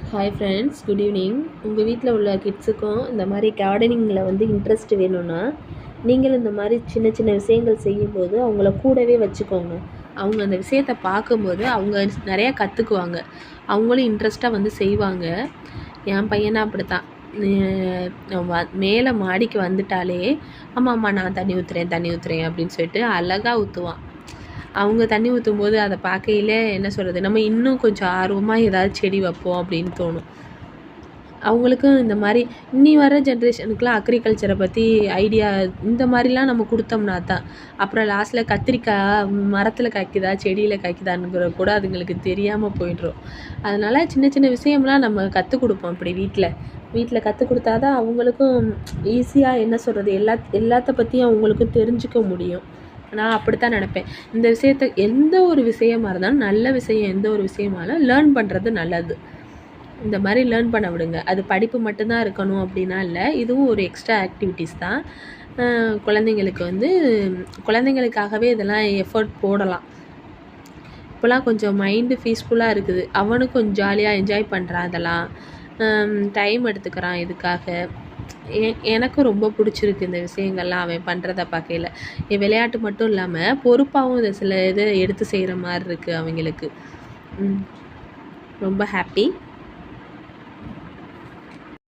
Hi friends, good evening. உங்கள் வீட்டில் உள்ள கிட்ஸுக்கும் இந்த மாதிரி கார்டனிங்கில் வந்து இன்ட்ரெஸ்ட் வேணும்னா நீங்களும் இந்த மாதிரி சின்ன சின்ன விஷயங்கள் செய்யும்போது அவங்கள கூடவே வச்சுக்கோங்க. அவங்க அந்த விஷயத்தை பார்க்கும்போது அவங்க நிறையா கற்றுக்குவாங்க. அவங்களும் இன்ட்ரெஸ்ட்டாக வந்து செய்வாங்க. என் பையனை அப்படித்தான். மேலே மாடிக்கு வந்துட்டாலே அம்மா நான் தண்ணி ஊற்றுறேன் அப்படின்னு சொல்லிட்டு அழகாக ஊற்றுவான். அவங்க தண்ணி ஊற்றும்போது அதை பார்க்கையில என்ன சொல்கிறது, நம்ம இன்னும் கொஞ்சம் ஆர்வமாக ஏதாவது செடி வைப்போம் அப்படின்னு தோணும். அவங்களுக்கும் இந்த மாதிரி இனி வர ஜென்ரேஷனுக்குலாம் அக்ரிகல்ச்சரை பற்றி ஐடியா இந்த மாதிரிலாம் நம்ம கொடுத்தோம்னா தான் அப்புறம் லாஸ்ட்டில் கத்திரிக்காய் மரத்தில் காய்க்குதா செடியில் காய்க்குதானுங்கிற கூட அதுங்களுக்கு தெரியாமல் போயிடுறோம். அதனால் சின்ன சின்ன விஷயம்லாம் நம்ம கற்றுக் கொடுப்போம். அப்படி வீட்டில் கற்றுக் கொடுத்தா தான் அவங்களுக்கும் ஈஸியாக என்ன சொல்கிறது எல்லாத்த பற்றியும் அவங்களுக்கும் தெரிஞ்சுக்க முடியும். நான் அப்படித்தான் நினப்பேன். இந்த விஷயத்தை எந்த ஒரு விஷயமா இருந்தாலும் நல்ல விஷயம், எந்த ஒரு விஷயமாலும் லேர்ன் பண்ணுறது நல்லது. இந்த மாதிரி லேர்ன் பண்ண விடுங்க. அது படிப்பு மட்டும்தான் இருக்கணும் அப்படின்னா இல்லை, இதுவும் ஒரு எக்ஸ்ட்ரா ஆக்டிவிட்டீஸ் தான். குழந்தைங்களுக்கு வந்து குழந்தைங்களுக்காகவே இதெல்லாம் எஃபர்ட் போடலாம். இப்போலாம் கொஞ்சம் மைண்டு பீஸ்ஃபுல்லாக இருக்குது. அவனும் கொஞ்சம் ஜாலியாக என்ஜாய் பண்ணுறான். அதெல்லாம் டைம் எடுத்துக்கிறான் இதுக்காக. எனக்கும் ரொம்ப பிடிச்சிருக்கு இந்த விஷயங்கள்லாம் அவன் பண்ணுறத பார்க்கையில. விளையாட்டு மட்டும் இல்லாமல் பொறுப்பாகவும் இதை சில இதை எடுத்து செய்கிற மாதிரி இருக்குது அவங்களுக்கு. ரொம்ப ஹாப்பி.